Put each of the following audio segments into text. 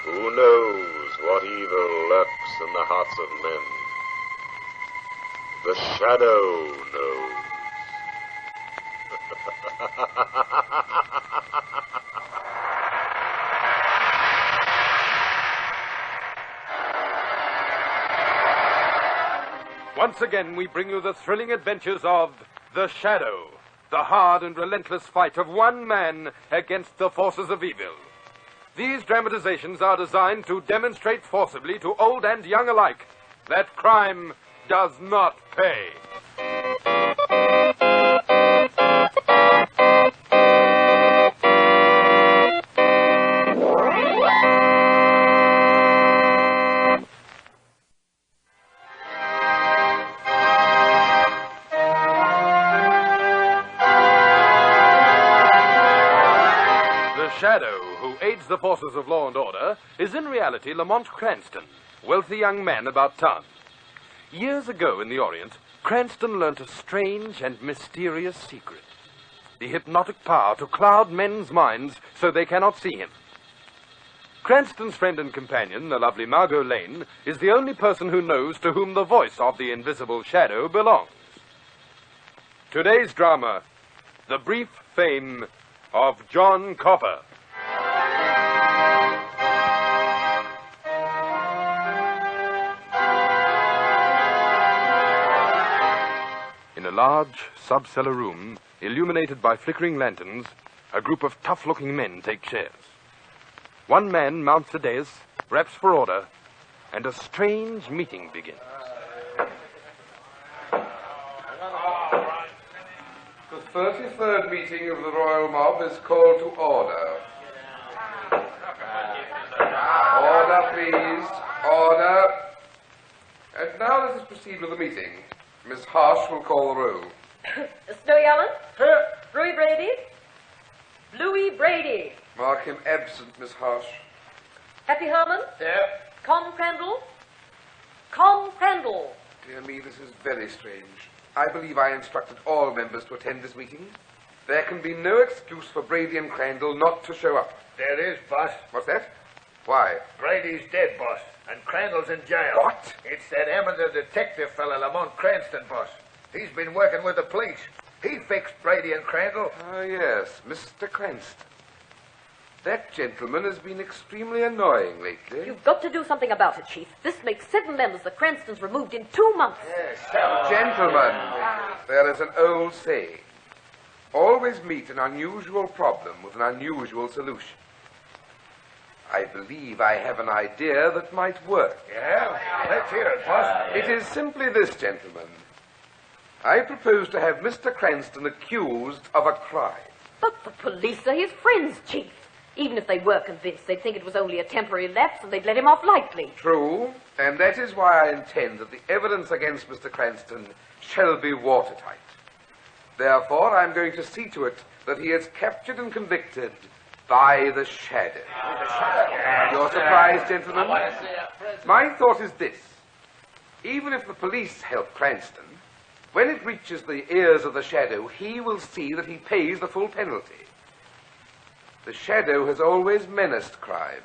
Who knows what evil lurks in the hearts of men? The shadow knows. Once again, we bring you the thrilling adventures of The Shadow, the hard and relentless fight of one man against the forces of evil. These dramatizations are designed to demonstrate forcibly to old and young alike that crime does not pay. Shadow, who aids the forces of law and order, is in reality Lamont Cranston, wealthy young man about town. Years ago in the Orient, Cranston learnt a strange and mysterious secret: the hypnotic power to cloud men's minds so they cannot see him. Cranston's friend and companion, the lovely Margot Lane, is the only person who knows to whom the voice of the invisible shadow belongs. Today's drama, The Brief Fame of John Copper. In a large sub-cellar room, illuminated by flickering lanterns, a group of tough-looking men take chairs. One man mounts a dais, raps for order, and a strange meeting begins. The 33rd meeting of the Royal Mob is called to order. Order, please. Order. And now let us proceed with the meeting. Miss Harsh will call the roll. Snowy Allen? Here. Bluey Brady? Bluey Brady. Mark him absent, Miss Harsh. Happy Herman? Here. Com Crandall? Com Crandall. Dear me, this is very strange. I believe I instructed all members to attend this meeting. There can be no excuse for Brady and Crandall not to show up. There is, boss. What's that? Why? Brady's dead, boss, and Crandall's in jail. What? It's that amateur detective fella, Lamont Cranston, boss. He's been working with the police. He fixed Brady and Crandall. Ah, yes, Mr. Cranston. That gentleman has been extremely annoying lately. You've got to do something about it, Chief. This makes 7 members the Cranstons removed in 2 months. Yes, Gentlemen, there is an old saying. Always meet an unusual problem with an unusual solution. I believe I have an idea that might work. Yeah? Let's hear it, boss. It is simply this, gentlemen. I propose to have Mr. Cranston accused of a crime. But the police are his friends, Chief. Even if they were convinced, they'd think it was only a temporary lapse and they'd let him off lightly. True, and that is why I intend that the evidence against Mr. Cranston shall be watertight. Therefore, I'm going to see to it that he is captured and convicted by the shadow. You're surprised, gentlemen? My thought is this. Even if the police help Cranston, when it reaches the ears of the shadow, he will see that he pays the full penalty. The shadow has always menaced crime.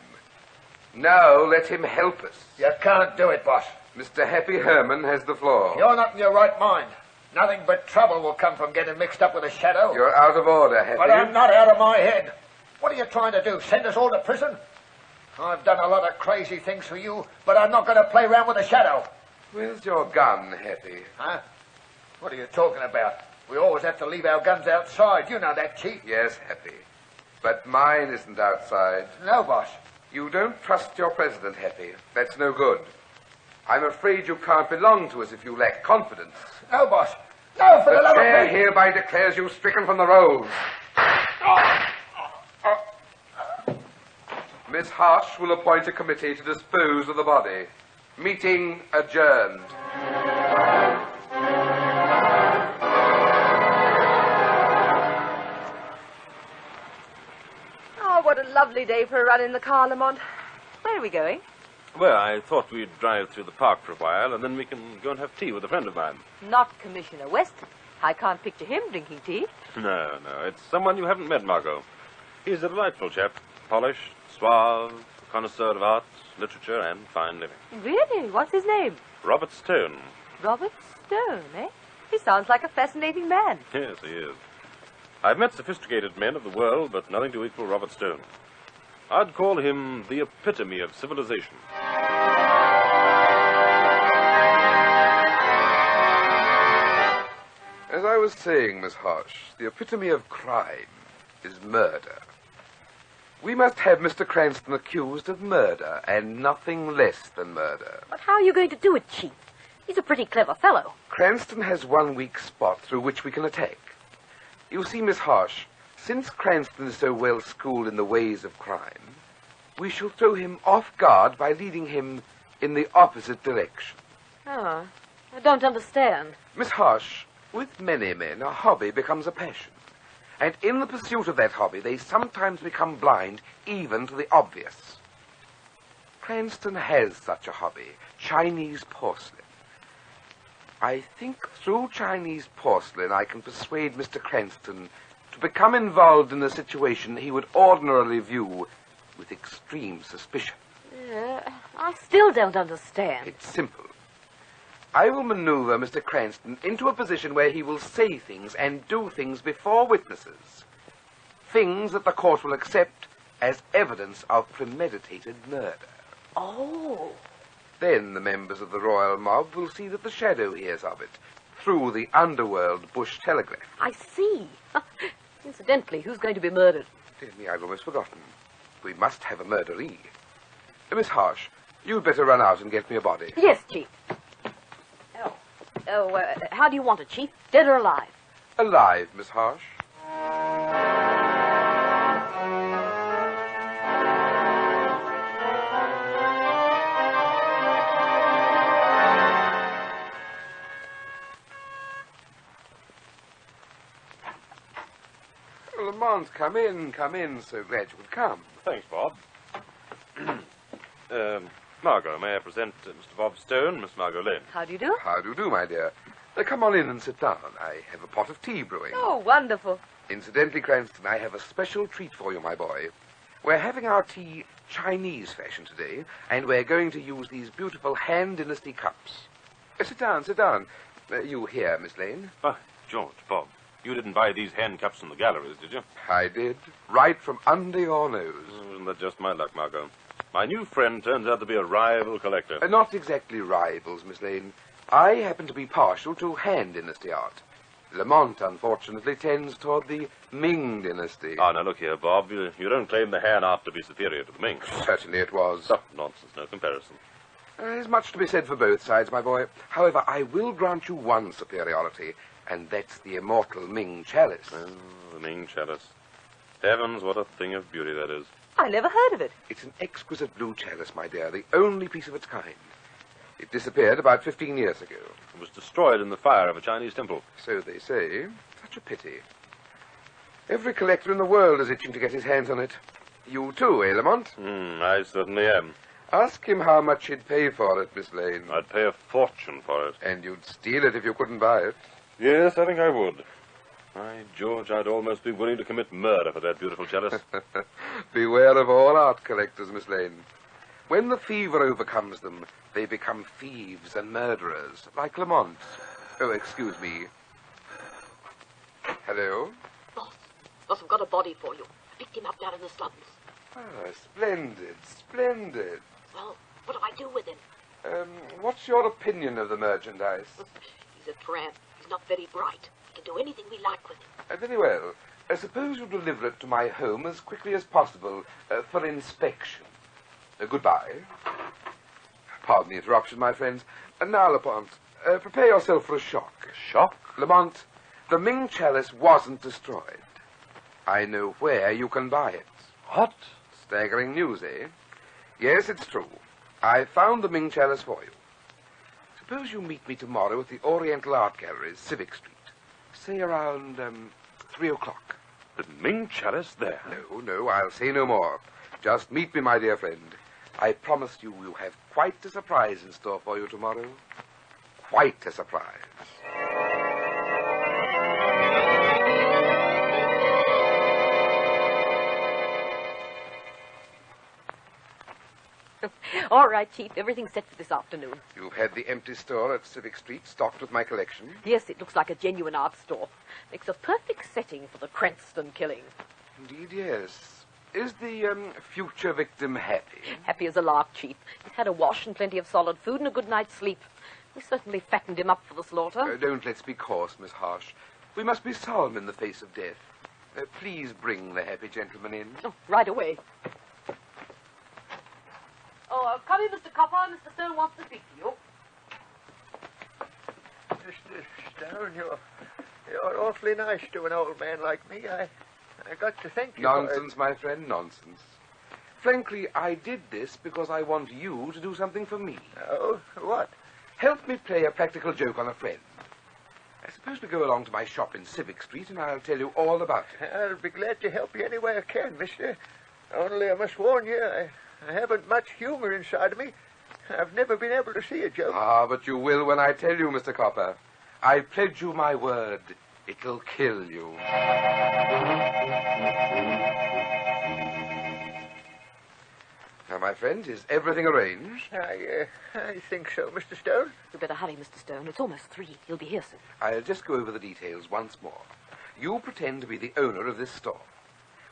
Now let him help us. You can't do it, boss. Mr. Happy Herman has the floor. You're not in your right mind. Nothing but trouble will come from getting mixed up with a shadow. You're out of order, Happy. But I'm not out of my head. What are you trying to do, send us all to prison? I've done a lot of crazy things for you, but I'm not going to play around with a shadow. Where's your gun, Happy? Huh? What are you talking about? We always have to leave our guns outside. You know that, Chief. Yes, Happy. But mine isn't outside. No, boss. You don't trust your president, Happy. That's no good. I'm afraid you can't belong to us if you lack confidence. No, boss. No, for the love of chair me. hereby declares you stricken from the rolls. Miss Harsh will appoint a committee to dispose of the body. Meeting adjourned. Oh, what a lovely day for a run in the car, Lamont. Where are we going? Well, I thought we'd drive through the park for a while, and then we can go and have tea with a friend of mine. Not Commissioner Weston. I can't picture him drinking tea. No, it's someone you haven't met, Margot. He's a delightful chap. Polished, suave, connoisseur of art, literature, and fine living. Really? What's his name? Robert Stone. Robert Stone, eh? He sounds like a fascinating man. Yes, he is. I've met sophisticated men of the world, but nothing to equal Robert Stone. I'd call him the epitome of civilization. As I was saying, Miss Hodge, the epitome of crime is murder. We must have Mr. Cranston accused of murder, and nothing less than murder. But how are you going to do it, Chief? He's a pretty clever fellow. Cranston has one weak spot through which we can attack. You see, Miss Hodge, since Cranston is so well schooled in the ways of crime, we shall throw him off guard by leading him in the opposite direction. Oh, I don't understand. Miss Hodge, with many men, a hobby becomes a passion. And in the pursuit of that hobby, they sometimes become blind even to the obvious. Cranston has such a hobby, Chinese porcelain. I think through Chinese porcelain I can persuade Mr. Cranston to become involved in a situation he would ordinarily view with extreme suspicion. I still don't understand. It's simple. I will maneuver Mr. Cranston into a position where he will say things and do things before witnesses. Things that the court will accept as evidence of premeditated murder. Oh. Then the members of the royal mob will see that the shadow hears of it through the underworld bush telegraph. I see. Incidentally, who's going to be murdered? Dear me, I'd almost forgotten. We must have a murderee. Miss Harsh, you'd better run out and get me a body. Yes, Chief. How do you want it, Chief? Dead or alive? Alive, Miss Harsh. Lamont, come in. So glad you could come. Thanks, Bob. Margot, may I present Mr. Bob Stone, Miss Margot Lane? How do you do? How do you do, my dear? Come on in and sit down. I have a pot of tea brewing. Oh, wonderful. Incidentally, Cranston, I have a special treat for you, my boy. We're having our tea Chinese fashion today, and we're going to use these beautiful Han Dynasty cups. Sit down. You here, Miss Lane? Ah, George, Bob, you didn't buy these hand cups from the galleries, did you? I did. Right from under your nose. Isn't that just my luck, Margot? My new friend turns out to be a rival collector. Not exactly rivals, Miss Lane. I happen to be partial to Han Dynasty art. Lamont, unfortunately, tends toward the Ming Dynasty. Ah, now look here, Bob. You don't claim the Han art to be superior to the Ming. Certainly it was. Oh, nonsense. No comparison. There's much to be said for both sides, my boy. However, I will grant you one superiority, and that's the immortal Ming chalice. Oh, the Ming chalice. Heavens, what a thing of beauty that is. I never heard of it. It's an exquisite blue chalice, my dear, the only piece of its kind. It disappeared about 15 years ago. It was destroyed in the fire of a Chinese temple. So they say. Such a pity. Every collector in the world is itching to get his hands on it. You too, eh, Lamont? I certainly am. Ask him how much he'd pay for it, Miss Lane. I'd pay a fortune for it. And you'd steal it if you couldn't buy it. Yes, I think I would. By George, I'd almost be willing to commit murder for that beautiful chalice. Beware of all art collectors, Miss Lane. When the fever overcomes them, they become thieves and murderers, like Lamont. Oh, excuse me. Hello? Boss, I've got a body for you. I picked him up down in the slums. Ah, splendid. Well, what do I do with him? What's your opinion of the merchandise? He's a tramp. He's not very bright. We can do anything we like with him. Very well. Suppose you deliver it to my home as quickly as possible for inspection. Goodbye. Pardon the interruption, my friends. And now, Lamont, prepare yourself for a shock. A shock? Lamont, the Ming chalice wasn't destroyed. I know where you can buy it. What? Staggering news, eh? Yes, it's true. I found the Ming chalice for you. Suppose you meet me tomorrow at the Oriental Art Galleries, Civic Street. Say around 3 o'clock. The Ming chalice there? No, I'll say no more. Just meet me, my dear friend. I promise you we'll have quite a surprise in store for you tomorrow. Quite a surprise. All right, Chief. Everything's set for this afternoon. You've had the empty store at Civic Street stocked with my collection? Yes, it looks like a genuine art store. Makes a perfect setting for the Cranston killing. Indeed, yes. Is the future victim happy? Happy as a lark, Chief. He's had a wash and plenty of solid food and a good night's sleep. We certainly fattened him up for the slaughter. Don't let's be coarse, Miss Harsh. We must be solemn in the face of death. Please bring the happy gentleman in. Oh, right away. Oh, come in, Mr. Copper. Mr. Stone wants to speak to you. Mr. Stone, you're awfully nice to an old man like me. I got to thank you. Nonsense, my friend, nonsense. Frankly, I did this because I want you to do something for me. Oh, what? Help me play a practical joke on a friend. I suppose we go along to my shop in Civic Street and I'll tell you all about it. I'll be glad to help you any way I can, mister. Only I must warn you, I haven't much humor inside of me. I've never been able to see a joke. Ah, but you will when I tell you, Mr. Copper. I pledge you my word. It'll kill you. Now, my friend, is everything arranged? I think so, Mr. Stone. You better hurry, Mr. Stone. It's almost 3. He'll be here soon. I'll just go over the details once more. You pretend to be the owner of this store.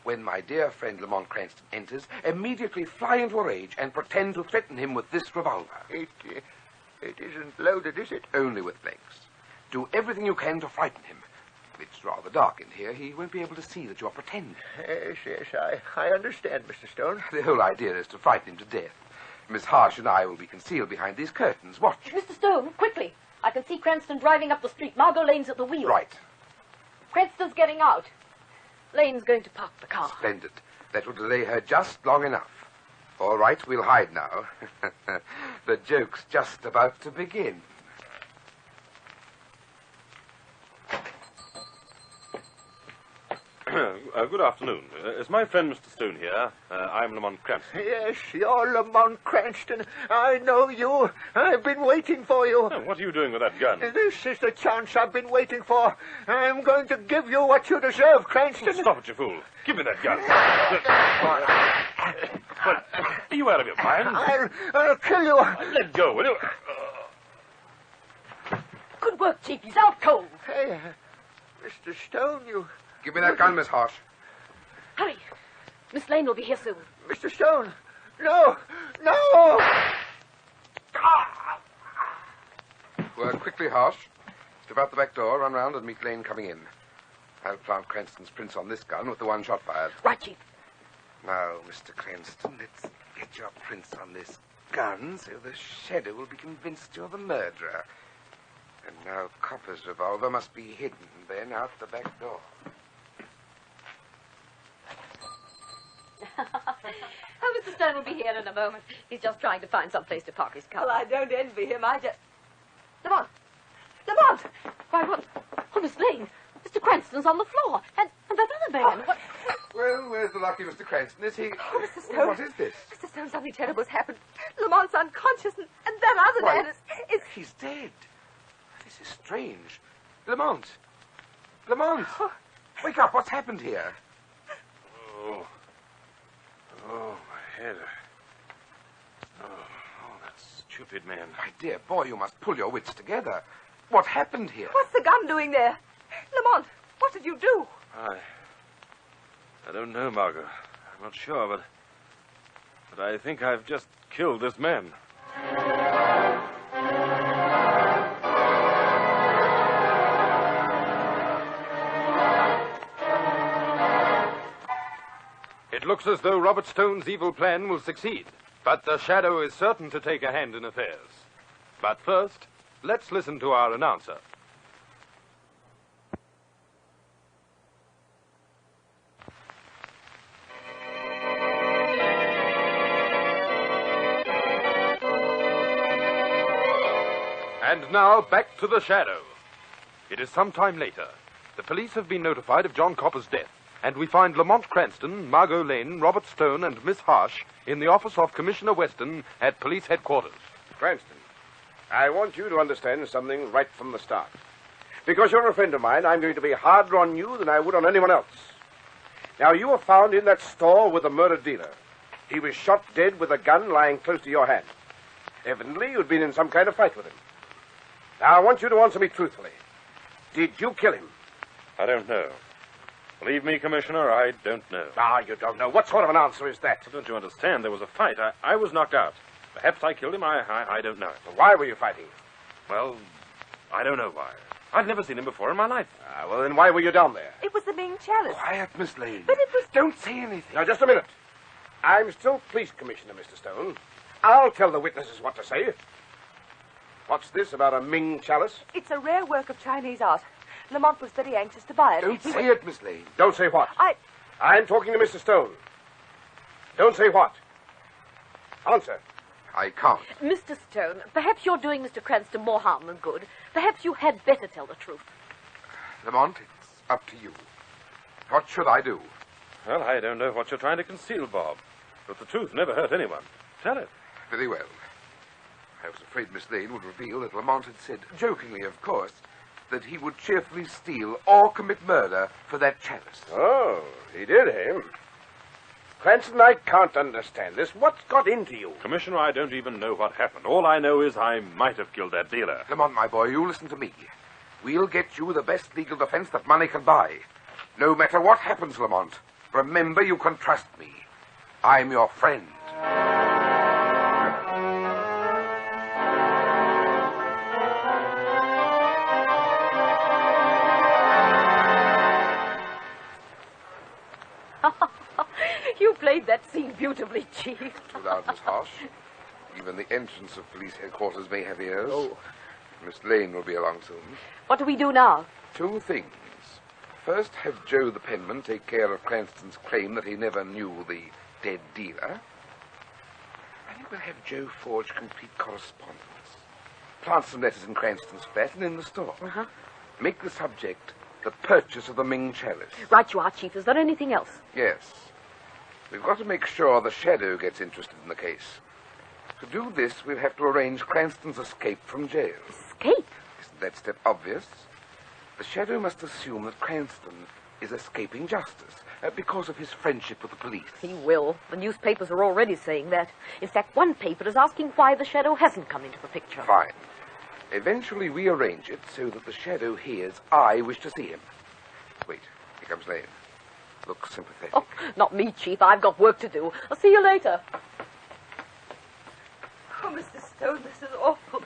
When my dear friend Lamont Cranston enters, immediately fly into a rage and pretend to threaten him with this revolver. It isn't loaded, is it? Only with blanks. Do everything you can to frighten him. It's rather dark in here. He won't be able to see that you're pretending. Yes, I understand, Mr. Stone. The whole idea is to frighten him to death. Miss Harsh and I will be concealed behind these curtains. Watch. Mr. Stone, quickly. I can see Cranston driving up the street. Margot Lane's at the wheel. Right. Cranston's getting out. Lane's going to park the car. Splendid. That will delay her just long enough. All right, we'll hide now. The joke's just about to begin. Good afternoon. Is my friend Mr. Stone here? I'm Lamont Cranston. Yes, you're Lamont Cranston. I know you. I've been waiting for you. Oh, what are you doing with that gun? This is the chance I've been waiting for. I'm going to give you what you deserve, Cranston. Stop it, you fool. Give me that gun. What? Are you out of your mind? I'll kill you. Let go, will you? Good work, Chief. He's out cold. Hey, Mr. Stone, you... Give me that gun, Miss Harsh. Hurry. Miss Lane will be here soon. Mr. Stone, no! No! Work quickly, Harsh. Step out the back door, run round and meet Lane coming in. I'll plant Cranston's prints on this gun with the one shot fired. Right, Chief. Now, Mr. Cranston, let's get your prints on this gun so the shadow will be convinced you're the murderer. And now Copper's revolver must be hidden then out the back door. Oh, Mr. Stone will be here in a moment. He's just trying to find some place to park his car. Well, I don't envy him. I just... Lamont! Lamont! Why, what? Oh, Miss Lane. Mr. Cranston's on the floor. And that other man. What? Well, where's the lucky Mr. Cranston? Is he... Oh, Mr. Stone. What is this? Mr. Stone, something terrible's happened. Lamont's unconscious, and that other Why, man is... He's dead. This is strange. Lamont! Lamont! Wake up, what's happened here? Oh, my head. Oh, that stupid man. My dear boy, you must pull your wits together. What happened here? What's the gun doing there? Lamont, what did you do? I don't know, Margot. I'm not sure, but I think I've just killed this man. It looks as though Robert Stone's evil plan will succeed, but the Shadow is certain to take a hand in affairs. But first, let's listen to our announcer. And now, back to the Shadow. It is some time later. The police have been notified of John Copper's death, and we find Lamont Cranston, Margot Lane, Robert Stone, and Miss Harsh in the office of Commissioner Weston at police headquarters. Cranston, I want you to understand something right from the start. Because you're a friend of mine, I'm going to be harder on you than I would on anyone else. Now, you were found in that store with the murdered dealer. He was shot dead with a gun lying close to your hand. Evidently, you'd been in some kind of fight with him. Now, I want you to answer me truthfully. Did you kill him? I don't know. Believe me, Commissioner, I don't know. Ah, you don't know. What sort of an answer is that? Don't you understand? There was a fight. I was knocked out. Perhaps I killed him. I don't know. Why were you fighting? Well, I don't know why. I've never seen him before in my life. Ah, well, then why were you down there? It was the Ming chalice. Quiet, Miss Lane. But it was... Don't say anything. Now, just a minute. I'm still police commissioner, Mr. Stone. I'll tell the witnesses what to say. What's this about a Ming chalice? It's a rare work of Chinese art. Lamont was very anxious to buy it. Don't say it, Miss Lane. Don't say what? I'm talking to Mr. Stone. Don't say what. Answer. I can't. Mr. Stone, perhaps you're doing Mr. Cranston more harm than good. Perhaps you had better tell the truth. Lamont, it's up to you. What should I do? Well, I don't know what you're trying to conceal, Bob. But the truth never hurt anyone. Tell it. Very well. I was afraid Miss Lane would reveal that Lamont had said, jokingly of course, that he would cheerfully steal or commit murder for that chalice. Oh, he did, eh? Cranston, I can't understand this. What's got into you? Commissioner, I don't even know what happened. All I know is I might have killed that dealer. Lamont, my boy, you listen to me. We'll get you the best legal defense that money can buy. No matter what happens, Lamont, remember you can trust me. I'm your friend. You played that scene beautifully, Chief. Too loud, Miss Harsh. Even the entrance of police headquarters may have ears. Oh. Miss Lane will be along soon. What do we do now? Two things. First, have Joe the penman take care of Cranston's claim that he never knew the dead dealer. And you will have Joe forge complete correspondence. Plant some letters in Cranston's flat and in the store. Uh-huh. Make the subject the purchase of the Ming chalice. Right you are, Chief. Is there anything else? Yes. We've got to make sure the Shadow gets interested in the case. To do this, we'll have to arrange Cranston's escape from jail. Escape? Isn't that step obvious? The Shadow must assume that Cranston is escaping justice because of his friendship with the police. He will. The newspapers are already saying that. In fact, one paper is asking why the Shadow hasn't come into the picture. Fine. Eventually, we arrange it so that the Shadow hears I wish to see him. Wait, here comes Lane. Look sympathetic. Oh, not me, Chief. I've got work to do. I'll see you later. Oh, Mr. Stone, this is awful.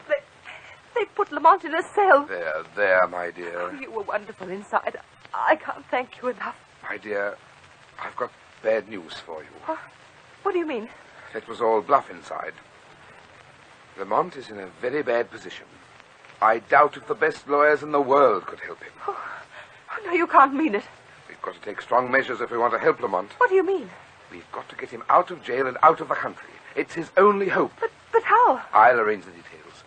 They put Lamont in a cell. There, my dear. Oh, you were wonderful inside. I can't thank you enough. My dear, I've got bad news for you. What do you mean? That was all bluff inside. Lamont is in a very bad position. I doubt if the best lawyers in the world could help him. Oh, no, you can't mean it. We've got to take strong measures if we want to help Lamont. What do you mean? We've got to get him out of jail and out of the country. It's his only hope. But how? I'll arrange the details.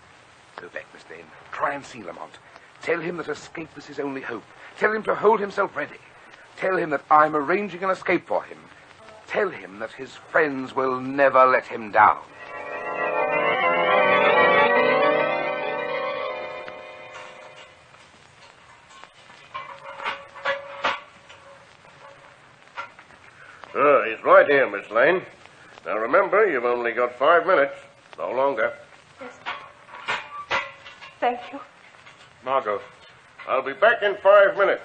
Go back, Miss Lane. Try and see Lamont. Tell him that escape is his only hope. Tell him to hold himself ready. Tell him that I'm arranging an escape for him. Tell him that his friends will never let him down. He's right here, Miss Lane. Now remember, you've only got 5 minutes. No longer. Yes. Thank you. Margot. I'll be back in 5 minutes.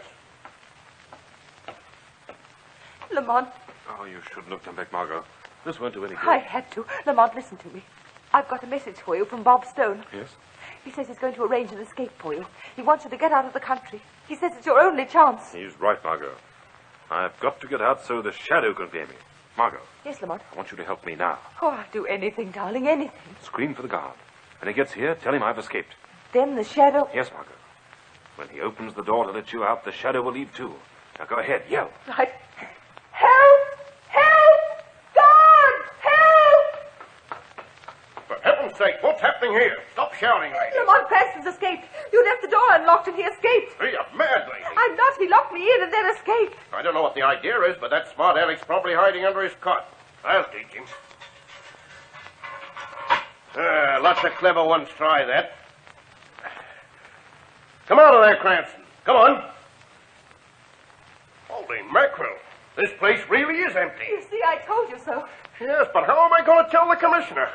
Lamont, Oh, you shouldn't have come back, Margot. This won't do any good. I had to. Lamont, listen to me. I've got a message for you from Bob Stone. Yes? He says he's going to arrange an escape for you. He wants you to get out of the country. He says it's your only chance. He's right, Margot. I've got to get out so the Shadow can pay me. Margot. Yes, Lamont. I want you to help me now. Oh, I'll do anything, darling, anything. Scream for the guard. When he gets here, tell him I've escaped. Then the Shadow... Yes, Margot. When he opens the door to let you out, the Shadow will leave too. Now go ahead, yell. Right. Help! Help! Guard! Help! For heaven's sake, what's happening here? Stop shouting, lady. Lamont Cranston's escaped. You left the door unlocked and he escaped. Are you mad, lady? I'm not. He locked me in and then escaped. I don't know what the idea is, but that smart Alec's probably hiding under his cot. I'll teach him. Lots of clever ones try that. Come out of there, Cranston. Come on. Holy mackerel. This place really is empty. You see, I told you so. Yes, but how am I going to tell the commissioner?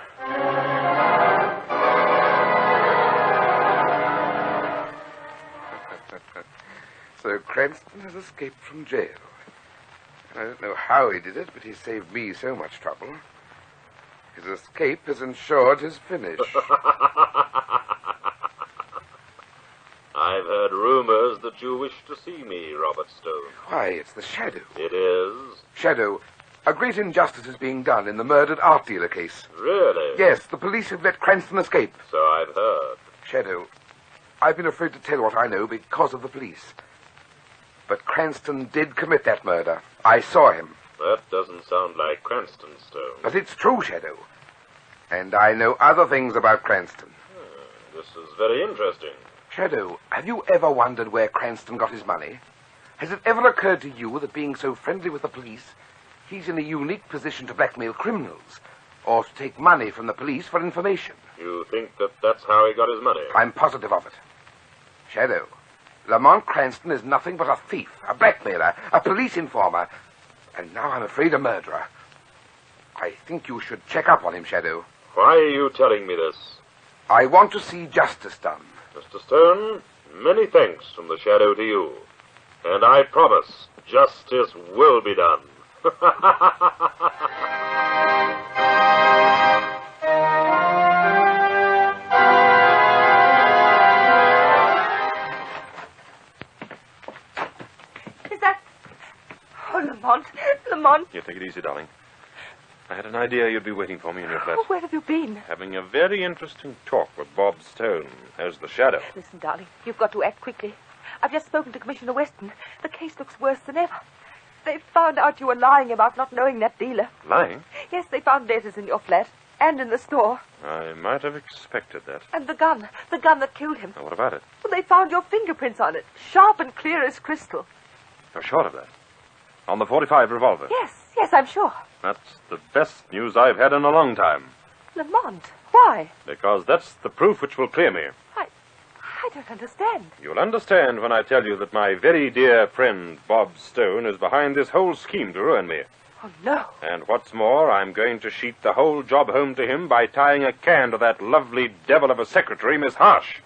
So Cranston has escaped from jail. I don't know how he did it, but he saved me so much trouble. His escape has ensured his finish. I've heard rumors that you wish to see me, Robert Stone. Why, it's the Shadow. It is? Shadow, a great injustice is being done in the murdered art dealer case. Really? Yes, the police have let Cranston escape. So I've heard. Shadow, I've been afraid to tell what I know because of the police. But Cranston did commit that murder. I saw him. That doesn't sound like Cranston, Stone. But it's true, Shadow. And I know other things about Cranston. This is very interesting. Shadow, have you ever wondered where Cranston got his money? Has it ever occurred to you that being so friendly with the police, he's in a unique position to blackmail criminals, or to take money from the police for information? You think that that's how he got his money? I'm positive of it. Shadow, Lamont Cranston is nothing but a thief, a blackmailer, a police informer, and now I'm afraid a murderer. I think you should check up on him, Shadow. Why are you telling me this? I want to see justice done. Mr. Stone, many thanks from the Shadow to you. And I promise justice will be done. Is that... Oh, Lamont. Lamont. You take it easy, darling. I had an idea you'd be waiting for me in your flat. Oh, where have you been? Having a very interesting talk with Bob Stone as the Shadow. Listen, darling, you've got to act quickly. I've just spoken to Commissioner Weston. The case looks worse than ever. They found out you were lying about not knowing that dealer. Lying? Yes, they found letters in your flat and in the store. I might have expected that. And the gun that killed him. Now, what about it? Well, they found your fingerprints on it, sharp and clear as crystal. You're sure of that? On the .45 revolver? Yes, I'm sure. That's the best news I've had in a long time. Lamont, why? Because that's the proof which will clear me. I don't understand. You'll understand when I tell you that my very dear friend Bob Stone is behind this whole scheme to ruin me. Oh, no. And what's more, I'm going to sheet the whole job home to him by tying a can to that lovely devil of a secretary, Miss Harsh.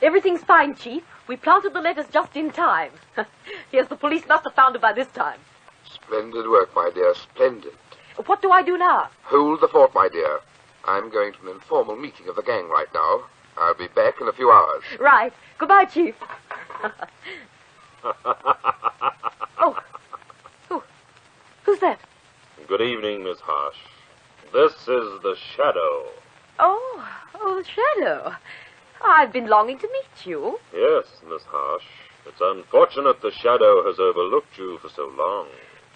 Everything's fine, Chief. We planted the letters just in time. Yes, the police must have found it by this time. Splendid work, my dear, splendid. What do I do now? Hold the fort, my dear. I'm going to an informal meeting of the gang right now. I'll be back in a few hours. Right. Goodbye, Chief. Who's that? Good evening, Miss Harsh. This is the Shadow. Oh, the Shadow. I've been longing to meet you. Yes, Miss Harsh. It's unfortunate the Shadow has overlooked you for so long.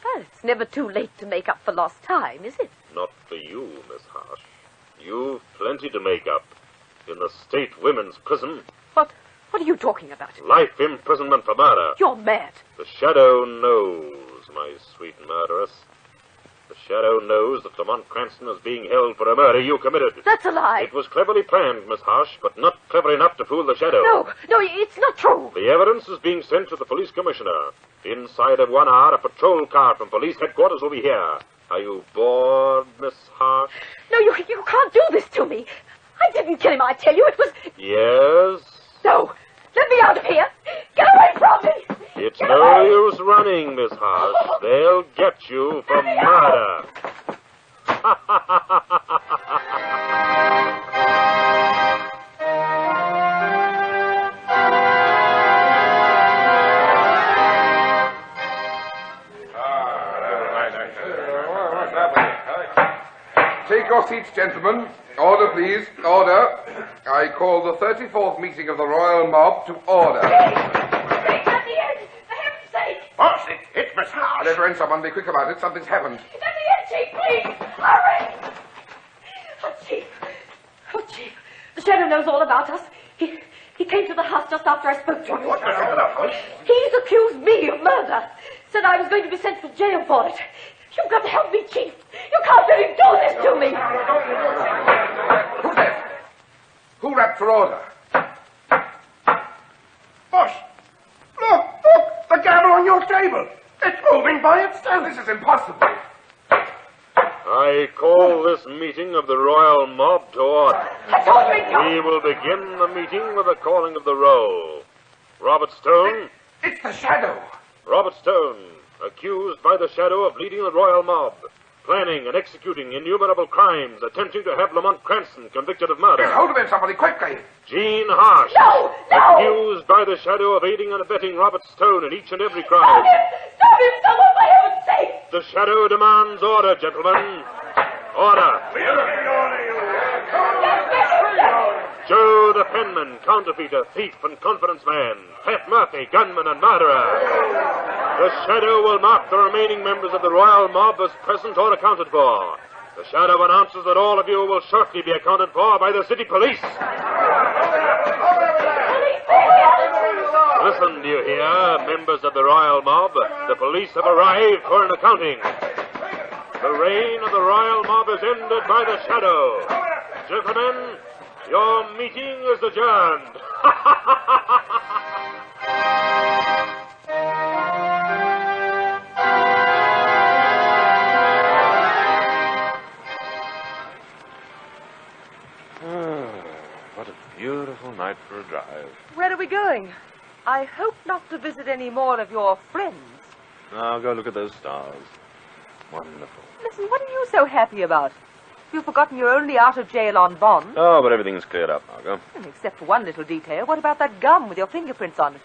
Well, it's never too late to make up for lost time, is it? Not for you, Miss Harsh. You've plenty to make up. In the state women's prison. What are you talking about? Life imprisonment for murder. You're mad. The Shadow knows, my sweet murderess. The Shadow knows that Lamont Cranston is being held for a murder you committed. That's a lie. It was cleverly planned, Miss Harsh, but not clever enough to fool the Shadow. No, it's not true. The evidence is being sent to the police commissioner. Inside of 1 hour, a patrol car from police headquarters will be here. Are you bored, Miss Harsh? No, you can't do this to me. I didn't kill him, I tell you. It was... Yes? No. Let me out of here. Get away from me. It's no use running, Miss Harsh. They'll get you for murder. Take your seats, gentlemen. Order, please. Order. I call the 34th meeting of the Royal Mob to order. At the end, for heaven's sake. Boss, it's Miss Harsh. Let her in, someone. Be quick about it. Something's happened. At the end, Chief, please. Hurry. Oh, Chief. The Shadow knows all about us. He came to the house just after I spoke to you. He's accused me of murder. Said I was going to be sent to jail for it. You've got to help me, Chief. You can't let him do this to me. Who's that? Who rapped for order? Boss, look, the gavel on your table. It's moving by itself. This is impossible. I call this meeting of the royal mob to order. We will begin the meeting with the calling of the roll. Robert Stone. It's the Shadow. Robert Stone, accused by the Shadow of leading the royal mob, planning and executing innumerable crimes, attempting to have Lamont Cranston convicted of murder. Get hold of him, somebody, quickly. Jean Harsh. No! Accused by the Shadow of aiding and abetting Robert Stone in each and every crime. Stop him, someone, for heaven's sake! The Shadow demands order, gentlemen. Order. Joe the penman, counterfeiter, thief, and confidence man. Pat Murphy, gunman and murderer. The Shadow will mark the remaining members of the royal mob as present or accounted for. The Shadow announces that all of you will shortly be accounted for by the city police. Listen, do you hear, members of the royal mob? The police have arrived for an accounting. The reign of the royal mob is ended by the Shadow. Gentlemen, your meeting is adjourned. What a beautiful night for a drive. Where are we going? I hope not to visit any more of your friends. Now go look at those stars. Wonderful. Listen, what are you so happy about? You've forgotten you're only out of jail on bond. Oh, but everything's cleared up, Margot. Except for one little detail. What about that gun with your fingerprints on it?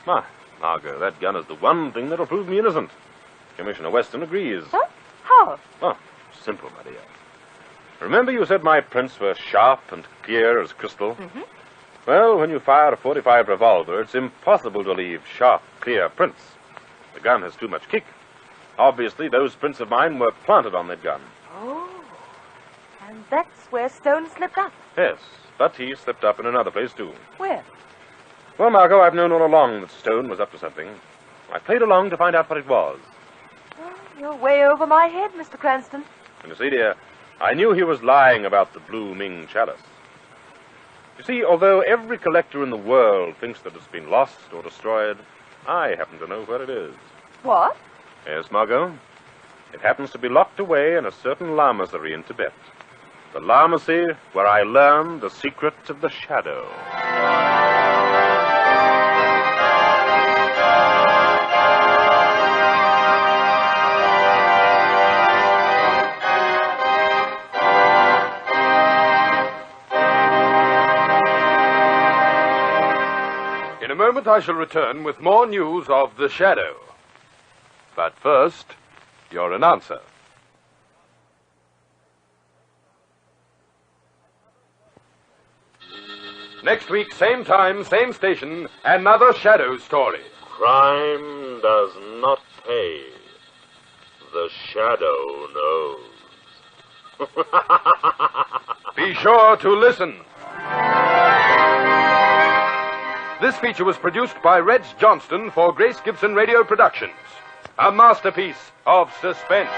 Margot, that gun is the one thing that'll prove me innocent. Commissioner Weston agrees. Huh? How? Oh, simple, my dear. Remember you said my prints were sharp and clear as crystal? Mm-hmm. Well, when you fire a .45 revolver, it's impossible to leave sharp, clear prints. The gun has too much kick. Obviously, those prints of mine were planted on that gun. Oh. And that's where Stone slipped up. Yes, but he slipped up in another place, too. Where? Well, Margot, I've known all along that Stone was up to something. I played along to find out what it was. Oh, you're way over my head, Mr. Cranston. And you see, dear, I knew he was lying about the Blue Ming chalice. You see, although every collector in the world thinks that it's been lost or destroyed, I happen to know where it is. What? Yes, Margot. It happens to be locked away in a certain lamasery in Tibet. The lamasery where I learned the secret of the Shadow. In a moment I shall return with more news of the Shadow. But first, your announcer. Next week, same time, same station, another Shadow story. Crime does not pay. The Shadow knows. Be sure to listen. This feature was produced by Reg Johnston for Grace Gibson Radio Productions. A masterpiece of suspense.